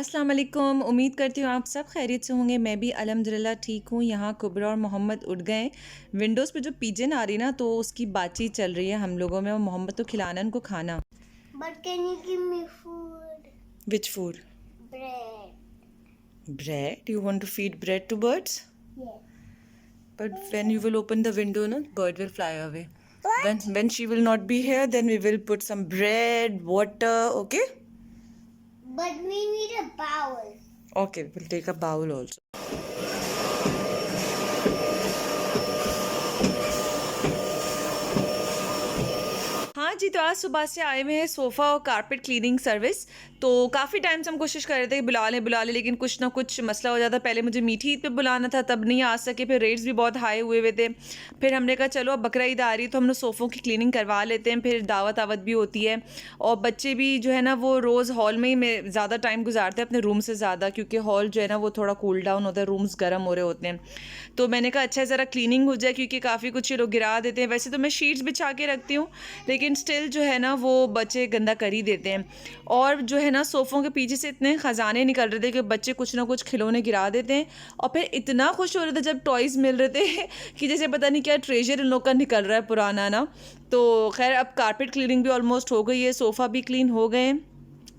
अस्सलाम वालेकुम। उम्मीद करती हूँ आप सब खैरियत से होंगे। मैं भी अल्हम्दुलिल्लाह ठीक हूँ। यहाँ कुबरा और मोहम्मद उठ गए। विंडोज़ पे जो पिजन आ रही ना, तो उसकी बातचीत चल रही है हम लोगों में, और मोहम्मद तो खिलाना उनको खाना। But can you give me food? Which food? Bread. Bread? You want to feed bread to birds? Yes. But when you will open the window, no, bird will fly away. What? When she will not be here, then we will put some bread, water, okay? But we need a bowl. Okay, we'll take a bowl also. हाँ जी, तो आज सुबह से आए हुए हैं sofa और carpet cleaning service. तो काफ़ी टाइम से हम कोशिश कर रहे थे कि बुला लें, लेकिन कुछ ना कुछ मसला हो जाता। पहले मुझे मीठी ईद पे बुलाना था, तब नहीं आ सके। फिर रेट्स भी बहुत हाई हुए थे। फिर हमने कहा चलो अब बकरा ईद आ रही है तो हम लोग सोफ़ों की क्लीनिंग करवा लेते हैं। फिर दावत भी होती है, और बच्चे भी जो है ना वो रोज़ हॉल में ही ज़्यादा टाइम गुजारते हैं अपने रूम से ज़्यादा, क्योंकि हॉल जो है ना वो थोड़ा कूल डाउन होता है, रूम्स गर्म हो रहे होते हैं। तो मैंने कहा अच्छा ज़रा क्लीनिंग हो जाए, क्योंकि काफ़ी कुछ ये लोग गिरा देते हैं। वैसे तो मैं शीट्स बिछा के रखती हूँ, लेकिन स्टिल जो है ना वो बच्चे गंदा कर ही देते हैं। और जो है ना सोफ़ों के पीछे से इतने ख़जाने निकल रहे थे कि बच्चे कुछ ना कुछ खिलौने गिरा देते हैं, और फिर इतना खुश हो रहे थे जब टॉयज़ मिल रहे थे कि जैसे पता नहीं क्या ट्रेजर इन लोग का निकल रहा है पुराना ना। तो खैर अब कारपेट क्लीनिंग भी ऑलमोस्ट हो गई है, सोफ़ा भी क्लीन हो गए हैं।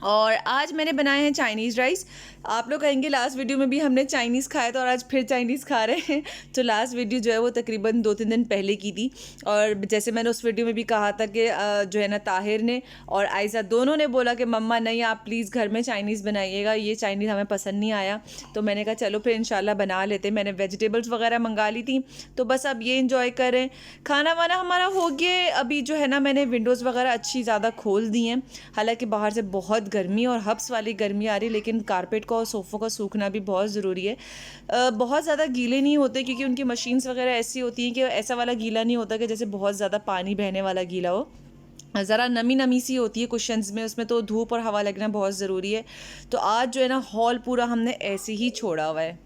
और आज मैंने बनाए हैं चाइनीज़ राइस। आप लोग कहेंगे लास्ट वीडियो में भी हमने चाइनीज़ खाया था और आज फिर चाइनीज़ खा रहे हैं। तो लास्ट वीडियो जो है वो तकरीबन 2-3 दिन पहले की थी, और जैसे मैंने उस वीडियो में भी कहा था कि जो है ना ताहिर ने और आयज़ा दोनों ने बोला कि मम्मा नहीं, आप प्लीज़ घर में चाइनीज़ बनाइएगा, ये चाइनीज़ हमें पसंद नहीं आया। तो मैंने कहा चलो फिर इंशाल्लाह बना लेते। मैंने वेजिटेबल्स वगैरह मंगा ली थी, तो बस अब ये इंजॉय करें। खाना वाना हमारा हो गया। अभी जो है ना मैंने विंडोज़ वगैरह अच्छी ज़्यादा खोल दी हैं। हालाँकि बाहर से बहुत गर्मी और हब्स वाली गर्मी आ रही है, लेकिन कारपेट का और सोफ़ों का सूखना भी बहुत ज़रूरी है। बहुत ज़्यादा गीले नहीं होते, क्योंकि उनकी मशीन्स वगैरह ऐसी होती हैं कि ऐसा वाला गीला नहीं होता कि जैसे बहुत ज़्यादा पानी बहने वाला गीला हो। ज़रा नमी नमी सी होती है कुशन्स में, उसमें तो धूप और हवा लगना बहुत ज़रूरी है। तो आज जो है ना हॉल पूरा हमने ऐसे ही छोड़ा हुआ है।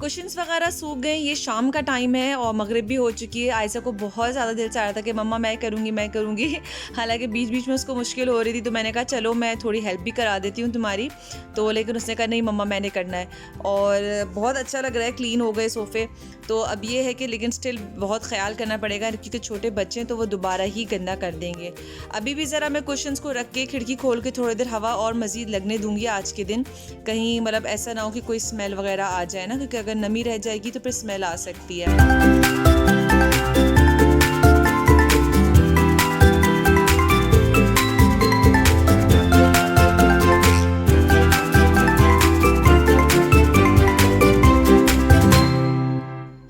कुशन्स वगैरह सूख गए। ये शाम का टाइम है और मगरिब भी हो चुकी है। आयशा को बहुत ज़्यादा दिल चाह रहा था कि मम्मा मैं करूँगी। हालांकि बीच बीच में उसको मुश्किल हो रही थी, तो मैंने कहा चलो मैं थोड़ी हेल्प भी करा देती हूँ तुम्हारी। तो लेकिन उसने कहा नहीं मम्मा मैंने करना है। और बहुत अच्छा लग रहा है, क्लीन हो गए सोफ़े। तो अब ये है कि लेकिन स्टिल बहुत ख्याल करना पड़ेगा, क्योंकि छोटे बच्चे हैं तो वो दोबारा ही गंदा कर देंगे। अभी भी ज़रा मैं कुशन्स को रख के खिड़की खोल के थोड़ी देर हवा और मज़ीद लगने दूँगी आज के दिन, कहीं मतलब ऐसा ना हो कि कोई स्मेल वगैरह आ जाए ना, क्योंकि अगर नमी रह जाएगी तो फिर स्मेल आ सकती है।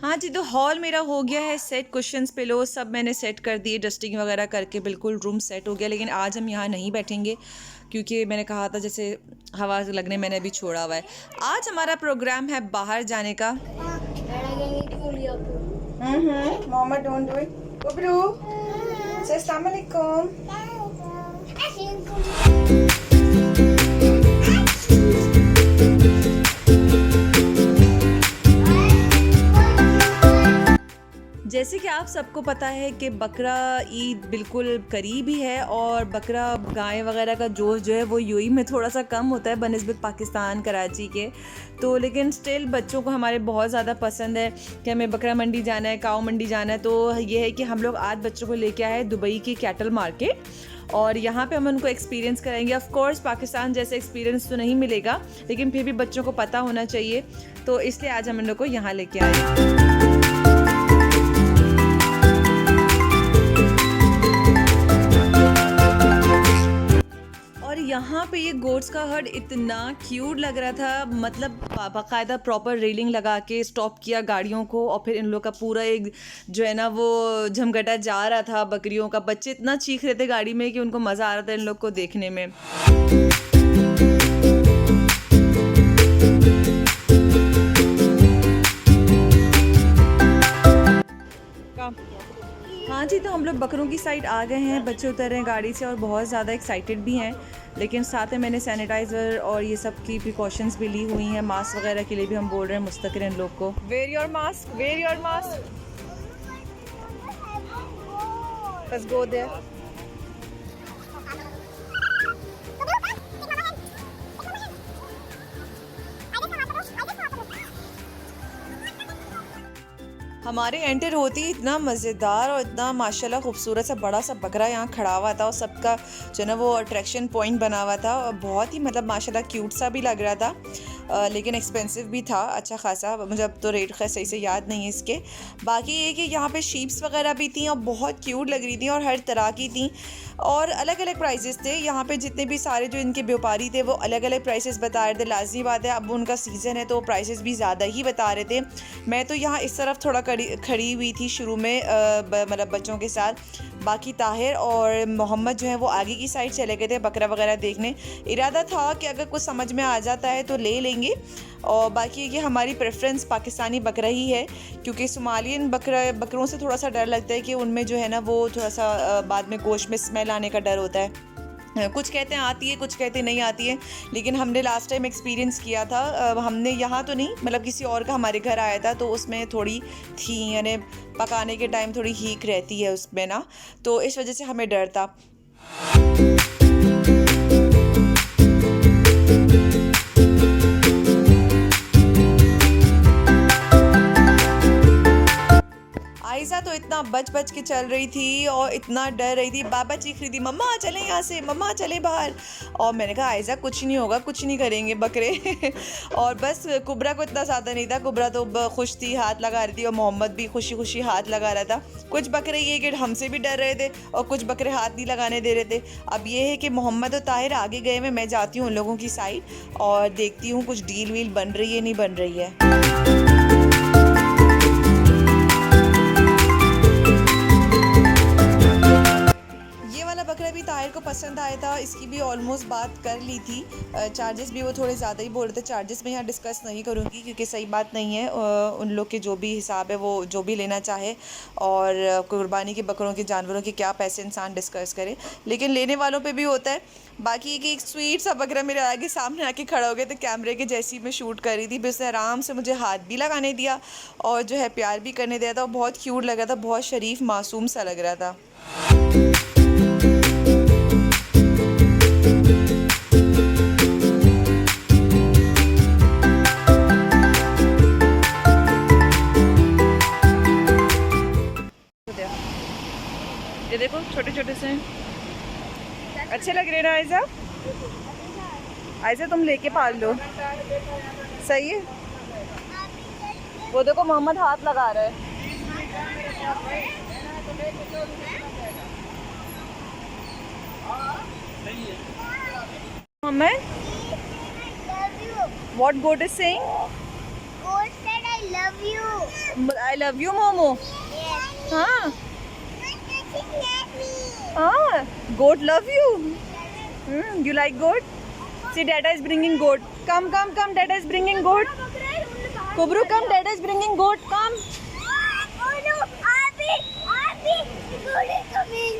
हाँ जी, तो हॉल मेरा हो गया है सेट। कुशन्स पिलो सब मैंने सेट कर दिए, डस्टिंग वगैरह करके बिल्कुल रूम सेट हो गया। लेकिन आज हम यहाँ नहीं बैठेंगे, क्योंकि मैंने कहा था जैसे हवा लगने मैंने अभी छोड़ा हुआ है। आज हमारा प्रोग्राम है बाहर जाने का। Mohammed don't do it. कुबरू से अस्सलाम वालेकुम। जैसे कि आप सबको पता है कि बकरा ईद बिल्कुल करीब ही है, और बकरा गाय वगैरह का जोश जो है वो यूएई में थोड़ा सा कम होता है बनिस्बत पाकिस्तान कराची के। तो लेकिन स्टिल बच्चों को हमारे बहुत ज़्यादा पसंद है कि हमें बकरा मंडी जाना है, काऊ मंडी जाना है। तो ये है कि हम लोग आज बच्चों को लेके आए दुबई की कैटल मार्केट, और यहाँ पे हम उनको एक्सपीरियंस कराएंगे। ऑफ कोर्स पाकिस्तान जैसे एक्सपीरियंस तो नहीं मिलेगा, लेकिन फिर भी बच्चों को पता होना चाहिए, तो इसलिए आज हम इन लोग को यहाँ लेके आए। यहाँ पे ये गोट्स का हर्ड इतना क्यूट लग रहा था, मतलब बाकायदा प्रॉपर रेलिंग लगा के स्टॉप किया गाड़ियों को, और फिर इन लोग का पूरा एक जो है ना वो झमघटा जा रहा था बकरियों का। बच्चे इतना चीख रहे थे गाड़ी में कि उनको मज़ा आ रहा था इन लोग को देखने में। हाँ जी, तो हम लोग बकरों की साइड आ गए हैं। बच्चे उतर रहे हैं गाड़ी से और बहुत ज़्यादा एक्साइटेड भी हैं, लेकिन साथ में मैंने सैनिटाइज़र और ये सब की प्रिकॉशंस भी ली हुई हैं। मास्क वगैरह के लिए भी हम बोल रहे हैं मुस्तकिल इन लोग को, wear your mask, wear your mask, बस गो देयर। हमारे एंटर होती ही इतना मज़ेदार और इतना माशाल्लाह खूबसूरत सा बड़ा सा बकरा यहाँ खड़ा हुआ था और सबका जो है ना वो अट्रैक्शन पॉइंट बना हुआ था और बहुत ही मतलब माशाल्लाह क्यूट सा भी लग रहा था। लेकिन एक्सपेंसिव भी था अच्छा खासा, मुझे अब तो रेट खैर सही से याद नहीं है इसके। बाकी ये कि यहाँ पे शीप्स वगैरह भी थी और बहुत क्यूट लग रही थी और हर तरह की थी और अलग अलग प्राइसेस थे। यहाँ पे जितने भी सारे जो इनके व्यापारी थे वो अलग अलग प्राइसेस बता रहे थे। लाजमी बात है अब उनका सीज़न है तो प्राइसेस भी ज़्यादा ही बता रहे थे। मैं तो यहाँ इस तरफ थोड़ा खड़ी हुई थी शुरू में मतलब बच्चों के साथ। बाकी ताहिर और मोहम्मद जो है वो आगे की साइड चले गए थे बकरा वगैरह देखने। इरादा था कि अगर कुछ समझ में आ जाता है तो ले लेंगे और बाकी ये हमारी प्रेफरेंस पाकिस्तानी बकरा ही है क्योंकि सोमालियन बकरों से थोड़ा सा डर लगता है कि उनमें जो है ना वो थोड़ा सा बाद में गोश्त में स्मेल आने का डर होता है। कुछ कहते हैं आती है, कुछ कहते हैं नहीं आती है, लेकिन हमने लास्ट टाइम एक्सपीरियंस किया था। हमने यहाँ तो नहीं मतलब किसी और का हमारे घर आया था तो उसमें थोड़ी थी यानी पकाने के टाइम थोड़ी हीक रहती है उसमें ना, तो इस वजह से हमें डर था। आयशा तो इतना बच के चल रही थी और इतना डर रही थी, बाबा चीख रही थी मम्मा चलें यहाँ से, मम्मा चलें बाहर। और मैंने कहा आयशा कुछ नहीं होगा, कुछ नहीं करेंगे बकरे और बस कुबरा को इतना ज़्यादा नहीं था, कुबरा तो खुश थी, हाथ लगा रही थी और मोहम्मद भी खुशी खुशी हाथ लगा रहा था। कुछ बकरे ये कि हमसे भी डर रहे थे और कुछ बकरे हाथ नहीं लगाने दे रहे थे। अब ये है कि मोहम्मद और ताहिर आगे गए हुए, मैं जाती हूँ उन लोगों की साइड और देखती हूँ कुछ डील वील बन रही है नहीं बन रही है। बकरा भी ताहिर को पसंद आया था, इसकी भी ऑलमोस्ट बात कर ली थी। चार्जेस भी वो थोड़े ज़्यादा ही बोल रहे थे। चार्जेस मैं यहाँ डिस्कस नहीं करूँगी क्योंकि सही बात नहीं है। उन लोग के जो भी हिसाब है वो जो भी लेना चाहे और कुर्बानी के बकरों के जानवरों के क्या पैसे इंसान डिस्कस करे, लेकिन लेने वालों पे भी होता है। बाकी कि एक स्वीट सा बकरा मेरे आगे सामने आके खड़ा हो गया, तो कैमरे के जैसी मैं शूट कर रही थी, फिर उसने आराम से मुझे हाथ भी लगाने दिया और जो है प्यार भी करने दिया था। बहुत क्यूट लग रहा था, बहुत शरीफ मासूम सा लग रहा था। ये देखो छोटे छोटे से अच्छे लग रहे ना आयशा? आयशा तुम लेके पाल लो, सही है। वो देखो मोहम्मद हाथ लगा रहा है। Mohammad, what goat is saying? Goat said I love you. I love you, Momo. Yes. हाँ Me. हाँ, goat love you. You like goat? See, Dada is bringing goat. Come, Dada is bringing goat. Kubru, come, Dada is bringing goat. Come. Oh no, Abby, the goat is coming.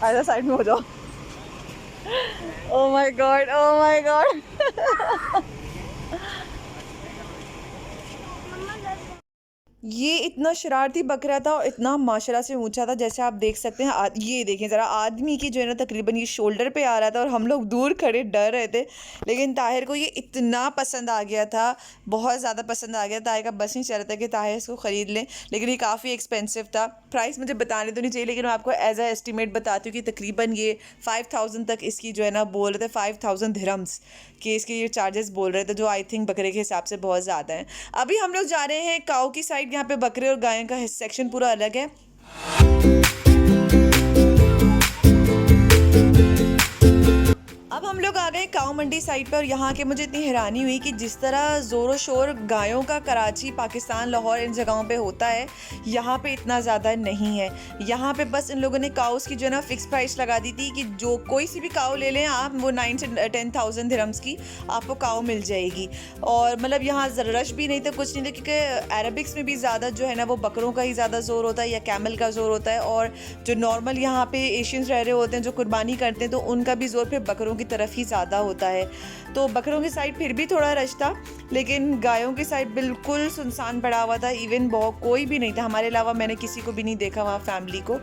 आजा side में हो जाओ। Oh my God, oh my God. ये इतना शरारती बकरा था और इतना माशाल्लाह से ऊंचा था, जैसे आप देख सकते हैं। ये देखें ज़रा, आदमी की जो है ना तकरीबन ये शोल्डर पे आ रहा था और हम लोग दूर खड़े डर रहे थे, लेकिन ताहिर को ये इतना पसंद आ गया था, बहुत ज़्यादा पसंद आ गया। ताहिर का बस नहीं चल रहा था कि ताहिर इसको ख़रीद लें, लेकिन ये काफ़ी एक्सपेंसिव था। प्राइस मुझे बताने तो नहीं चाहिए, लेकिन मैं आपको एज अ एस्टिमेट बताती हूँ कि तकरीबन ये 5000 तक इसकी जो है ना बोल रहे थे, 5000 दिरहम्स कि इसके ये चार्जेस बोल रहे थे, जो आई थिंक बकरे के हिसाब से बहुत ज़्यादा हैं। अभी हम लोग जा रहे हैं काऊ की साइड, यहाँ पे बकरे और गायों का सेक्शन पूरा अलग है। अब हम लोग आ गए काऊ मंडी साइड पर और यहाँ के मुझे इतनी हैरानी हुई कि जिस तरह ज़ोर शोर गायों का कराची, पाकिस्तान, लाहौर इन जगहों पे होता है, यहाँ पे इतना ज़्यादा नहीं है। यहाँ पे बस इन लोगों ने काउस की जो है ना फ़िक्स प्राइस लगा दी थी कि जो कोई सी भी काऊ ले लें आप, वो 9 से 10,000 दिरहम्स की आपको काऊ मिल जाएगी। और मतलब यहाँ रश भी नहीं था, कुछ नहीं था, क्योंकि अरबिक्स में भी ज़्यादा जो है ना वो बकरों का ही ज़्यादा ज़ोर होता है या कैमल का ज़ोर होता है, और जो नॉर्मल यहाँ पे एशियंस रह रहे होते हैं जो कुर्बानी करते हैं तो उनका भी ज़ोर फिर बकरों की तरफ ही ज़्यादा होता है। तो बकरों की साइड फिर भी थोड़ा रश था, लेकिन गायों की साइड बिल्कुल सुनसान पड़ा हुआ था। इवन बहुत कोई भी नहीं था, हमारे अलावा मैंने किसी को भी नहीं देखा वहाँ फैमिली को।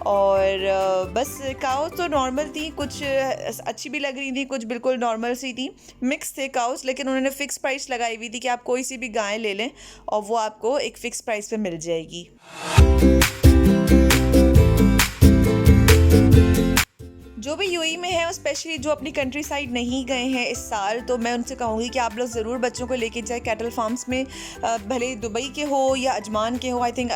और बस काउस तो नॉर्मल थी, कुछ अच्छी भी लग रही थी, कुछ बिल्कुल नॉर्मल सी थी। मिक्स थे काउस, लेकिन उन्होंने फ़िक्स प्राइस लगाई हुई थी कि आप कोई सी भी गाय ले लें और वो आपको एक फ़िक्स प्राइस पे मिल जाएगी। जो भी यूएई में है, स्पेशली जो अपनी कंट्री साइड नहीं गए हैं इस साल, तो मैं उनसे कहूँगी कि आप लोग ज़रूर बच्चों को लेके जाए कैटल फार्म्स में। भले ही दुबई के हो या अजमान के हो, आई थिंक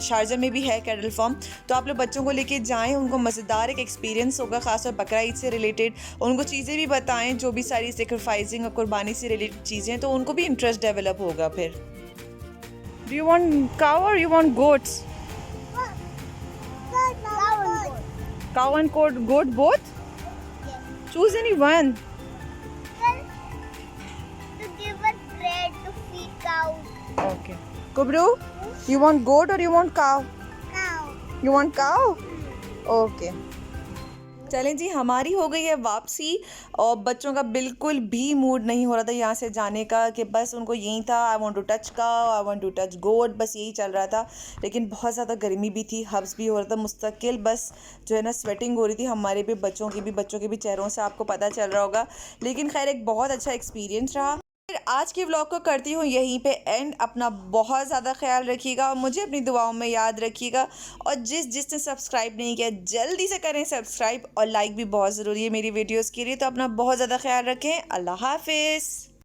शारजा में भी है कैटल फार्म। तो आप लोग बच्चों को लेके जाएं, उनको मज़ेदार एक एक्सपीरियंस होगा, ख़ासतौर बकरा ईद से रिलेटेड। उनको चीज़ें भी बताएं, जो भी सारी सेक्रीफाइसिंग और कुर्बानी से रिलेटेड चीज़ें, तो उनको भी इंटरेस्ट डेवलप होगा फिर। डू यू वांट काउ और you want goats? Cow and goat both? Choose any one. To give us bread to feed cows. Okay. Kubru, you want goat or you want cow? Cow. You want cow? Okay. चलें जी, हमारी हो गई है वापसी और बच्चों का बिल्कुल भी मूड नहीं हो रहा था यहाँ से जाने का, कि बस उनको यही था I want to touch cow, I want to touch goat, बस यही चल रहा था। लेकिन बहुत ज़्यादा गर्मी भी थी, हब्स भी हो रहा था मुस्तकिल, बस जो है ना स्वेटिंग हो रही थी हमारे भी, बच्चों के भी चेहरों से आपको पता चल रहा होगा। लेकिन खैर एक बहुत अच्छा एक्सपीरियंस रहा। फिर आज के व्लॉग को करती हूँ यहीं पे एंड। अपना बहुत ज़्यादा ख्याल रखिएगा और मुझे अपनी दुआओं में याद रखिएगा। और जिसने सब्सक्राइब नहीं किया जल्दी से करें सब्सक्राइब, और लाइक भी बहुत ज़रूरी है मेरी वीडियोस के लिए। तो अपना बहुत ज़्यादा ख्याल रखें। अल्लाह हाफिज़।